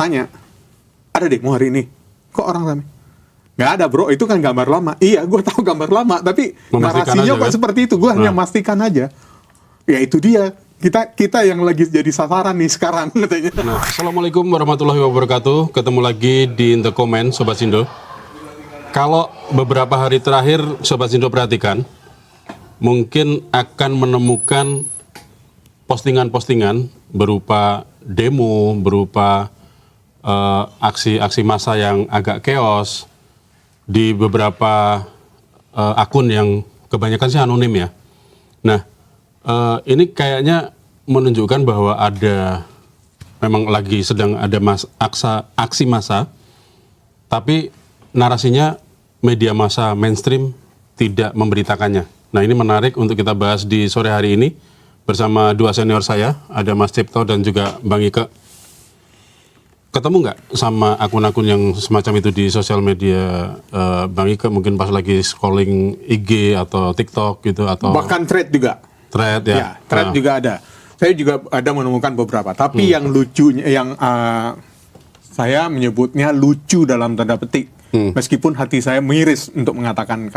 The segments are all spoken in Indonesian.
Tanya, ada demo hari ini? Kok orang rame? Nggak ada bro, itu kan gambar lama. Iya, gue tahu gambar lama, tapi narasinya kok seperti itu. Gue hanya memastikan aja. Ya itu dia. Kita yang lagi jadi sasaran nih sekarang katanya. Assalamualaikum warahmatullahi wabarakatuh. Ketemu lagi di In The Comment, Sobat Sindo. Kalau beberapa hari terakhir Sobat Sindo perhatikan, mungkin akan menemukan postingan-postingan berupa demo, berupa aksi-aksi massa yang agak chaos di beberapa akun yang kebanyakan sih anonim ya. Nah, ini kayaknya menunjukkan bahwa memang lagi sedang ada aksi massa, tapi narasinya media massa mainstream tidak memberitakannya. Nah, ini menarik untuk kita bahas di sore hari ini bersama dua senior saya, ada Mas Cipto dan juga Bang Ike. Ketemu nggak sama akun-akun yang semacam itu di sosial media, Bang Ike, mungkin pas lagi scrolling IG atau TikTok gitu, atau bahkan thread juga. Thread ya. Ya, thread juga ada. Saya juga ada menemukan beberapa. Tapi yang lucunya, yang saya menyebutnya lucu dalam tanda petik, meskipun hati saya miris untuk mengatakan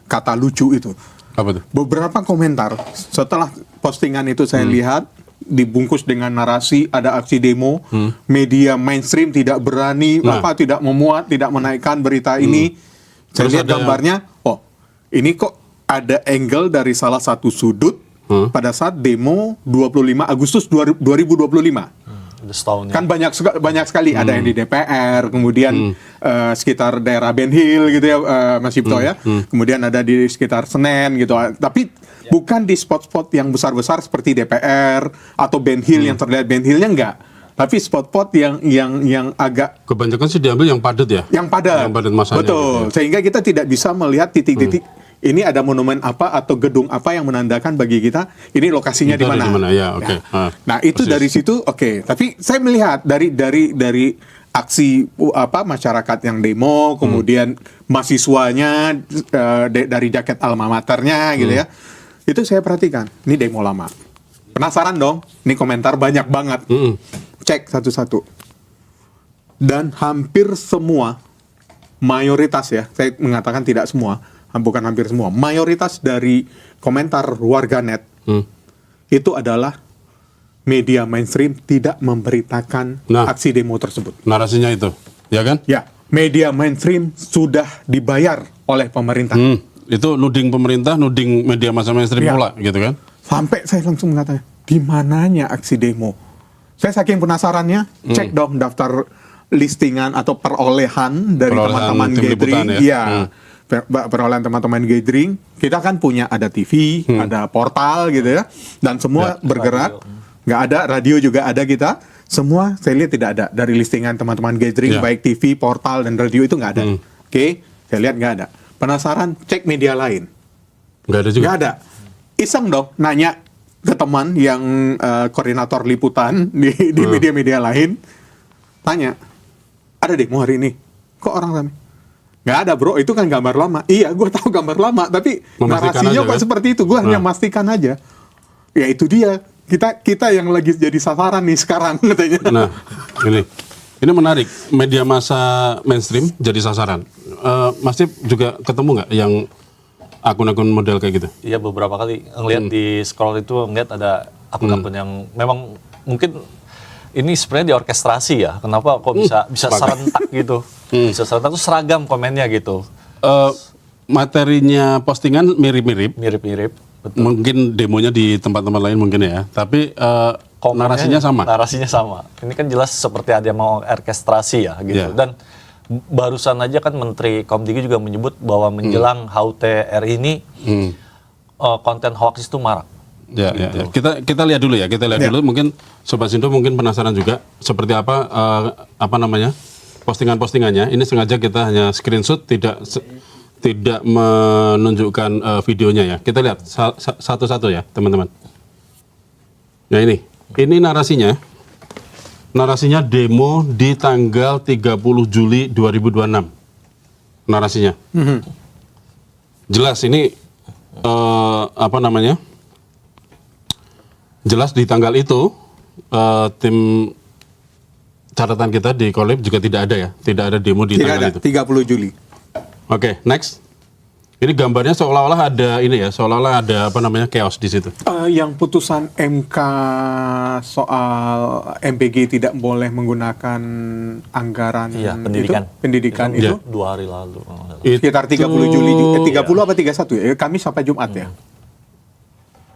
kata lucu itu. Apa tuh? Beberapa komentar setelah postingan itu saya lihat dibungkus dengan narasi ada aksi demo, media mainstream tidak berani, tidak memuat, tidak menaikkan berita ini. Saya lihat gambarnya, ini kok ada angle dari salah satu sudut pada saat demo 25 Agustus 2025. Kan banyak sekali, ada yang di DPR, kemudian sekitar daerah Ben Hill gitu ya, Mas Cipto ya. Kemudian ada di sekitar Senen gitu. Tapi bukan di spot-spot yang besar-besar seperti DPR atau Ben Hill yang terlihat Ben Hill-nya enggak. Tapi spot-spot yang agak kebanyakan sih diambil yang padat ya. Yang padat masanya. Betul. Gitu ya. Sehingga kita tidak bisa melihat titik-titik ini ada monumen apa atau gedung apa yang menandakan bagi kita ini lokasinya di mana. Ya, okay. Nah, itu dari situ Tapi saya melihat dari aksi masyarakat yang demo, kemudian mahasiswanya dari jaket alma maternya gitu ya. Itu saya perhatikan, ini demo lama. Penasaran dong, ini komentar banyak banget. Cek satu-satu. Dan hampir semua, mayoritas ya, saya mengatakan tidak semua, bukan hampir semua, mayoritas dari komentar warganet itu adalah media mainstream tidak memberitakan aksi demo tersebut. Narasinya itu, ya kan? Ya, media mainstream sudah dibayar oleh pemerintah. Itu nuding pemerintah, nuding media massa mainstream pula, gitu kan? Sampai saya langsung mengatakan, di mananya aksi demo? Saya saking penasarannya, cek dong daftar listingan atau perolehan dari teman-teman gathering. Perolehan teman-teman gathering, kita kan punya ada TV, ada portal gitu ya, dan semua bergerak. Nggak ada, radio juga ada kita. Semua saya lihat tidak ada dari listingan teman-teman gathering, baik TV, portal, dan radio itu nggak ada. Oke, saya lihat nggak ada. Penasaran, cek media lain. Nggak ada juga? Nggak ada. Iseng dong, nanya ke teman yang koordinator liputan di media-media lain. Tanya, ada demo hari ini? Kok orang rame? Nggak ada bro, itu kan gambar lama. Iya, gue tahu gambar lama, tapi narasinya kok seperti itu. Gue hanya memastikan aja. Ya itu dia. Kita yang lagi jadi sasaran nih sekarang katanya. Nah, ini menarik. Media massa mainstream jadi sasaran. Mas Cip juga ketemu nggak yang akun-akun model kayak gitu? Iya, beberapa kali ngeliat di scroll itu, ngeliat ada akun-akun yang memang mungkin ini sebenarnya diorkestrasi ya. Kenapa kok bisa serentak gitu? Bisa serentak tuh seragam komennya gitu. Materinya postingan mirip-mirip. Betul. Mungkin demonya di tempat-tempat lain mungkin ya. Tapi narasinya sama. Narasinya sama. Ini kan jelas seperti ada yang mau orkestrasi ya gitu. Dan barusan aja kan Menteri Komdigi juga menyebut bahwa menjelang HUT RI ini konten hoax itu marak. Ya. Kita lihat dulu ya. Dulu. Mungkin Sobat Sindo mungkin penasaran juga seperti apa postingan-postingannya. Ini sengaja kita hanya screenshot, tidak menunjukkan videonya ya. Kita lihat satu-satu ya, teman-teman. Nah ini narasinya. Narasinya demo di tanggal 30 Juli 2026. Narasinya. Jelas ini jelas di tanggal itu tim catatan kita di Kolib juga tidak ada ya, tidak ada demo di Tidak tanggal ada, itu. 30 Juli. Oke, next. Ini gambarnya seolah-olah ada ini ya, seolah-olah ada apa namanya chaos di situ. Yang putusan MK soal MPG tidak boleh menggunakan anggaran Iya, pendidikan. pendidikan itu 2 hari lalu. sekitar 30 Juli, 30 apa 31 ya, Kamis sampai Jumat ya.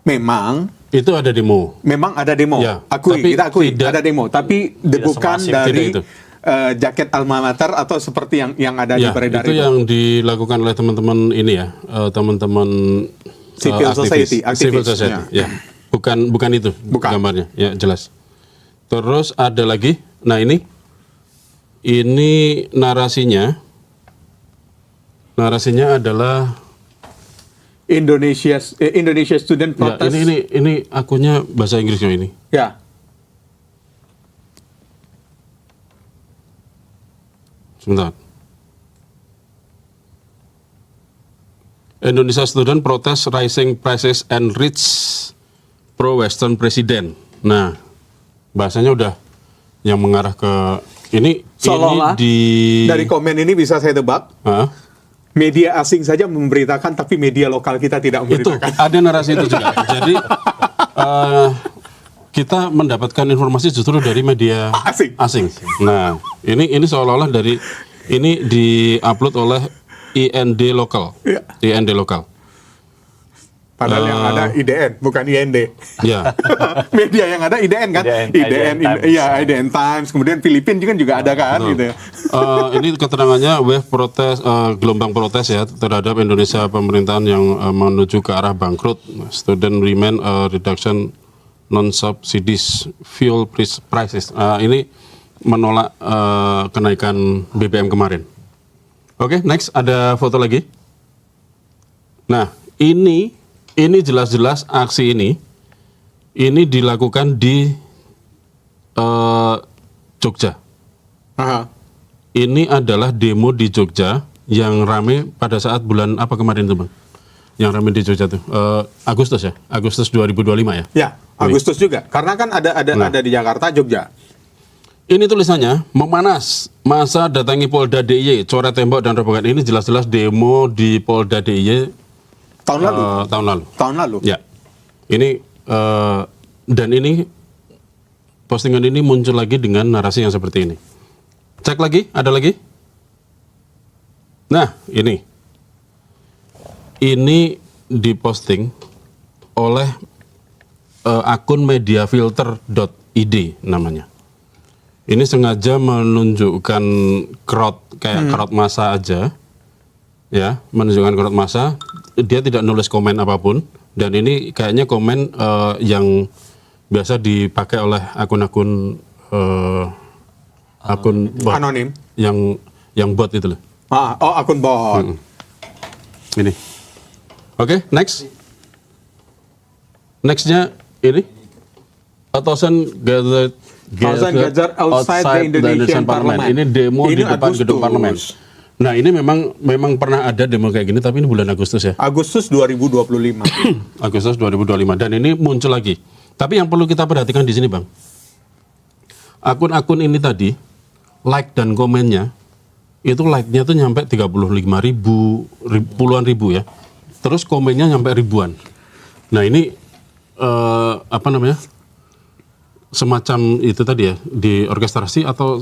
Memang Itu ada demo. ada demo, Ya, kita akui tidak- ada demo, tapi bukan semasif, dari tidak itu. jaket alma mater atau seperti yang ada Ya, di beredar itu yang dilakukan oleh teman-teman ini ya, teman-teman Civil society, civil aktivis, society. Ya. Bukan itu Bukan. gambarnya, ya jelas. Terus ada lagi, nah ini narasinya adalah Indonesia student ya, protest. ini akunnya bahasa Inggrisnya ini. Ya. Sebentar. Indonesia Student Protest Rising Prices and Rich Pro-Western President. Nah, bahasanya udah yang mengarah ke ini Seolah-olah di Dari komen ini bisa saya tebak, Hah? media asing saja memberitakan, tapi media lokal kita tidak Itu memberitakan. ada narasi itu juga. Jadi kita mendapatkan informasi justru dari media Asing. Nah, ini seolah-olah dari ini diupload oleh IND lokal. Iya. IND lokal. Padahal yang ada IDN, bukan IND. Ya. Media yang ada IDN kan? IDN Times. Iya, IDN Times. Kemudian Filipina juga ada kan gitu. Ini keterangannya wave protes, gelombang protes ya terhadap Indonesia pemerintahan yang menuju ke arah bangkrut. Student remain reduction non-subsidies fuel prices. Ini menolak kenaikan BBM kemarin. Oke, next ada foto lagi. Nah, ini jelas-jelas aksi ini dilakukan di Jogja. Aha. Ini adalah demo di Jogja yang rame pada saat bulan apa kemarin tuh Bang? Yang rame di Jogja tuh Agustus ya, Agustus 2025 ya. Ya, Agustus juga. Karena kan ada di Jakarta, Jogja. Ini tulisannya memanas, masa datangi Polda DIY, coret tembok dan robokan. Ini jelas-jelas demo di Polda DIY Tahun lalu. tahun lalu. Ya, ini dan ini postingan ini muncul lagi dengan narasi yang seperti ini. Cek lagi, ada lagi. Nah, ini diposting oleh akun mediafilter.id namanya. Ini sengaja menunjukkan crowd kayak crowd massa aja, ya, menunjukkan crowd massa. Dia tidak nulis komen apapun, dan ini kayaknya komen yang biasa dipakai oleh akun-akun akun bot, Anonim. yang bot itu loh. Akun bot. Ini. Oke, next. Nextnya ini. Thousand gathered outside the Indonesian Parliament. Ini demo Ini di depan Agustus. gedung parlemen. Nah, ini memang pernah ada demo kayak gini, tapi ini bulan Agustus ya. Agustus 2025. Agustus 2025, dan ini muncul lagi. Tapi yang perlu kita perhatikan di sini, Bang. Akun-akun ini tadi like dan komennya itu like-nya tuh nyampe 35.000, puluhan ribu ya. Terus komennya nyampe ribuan. Nah, ini apa namanya? Semacam itu tadi ya, diorkestrasi atau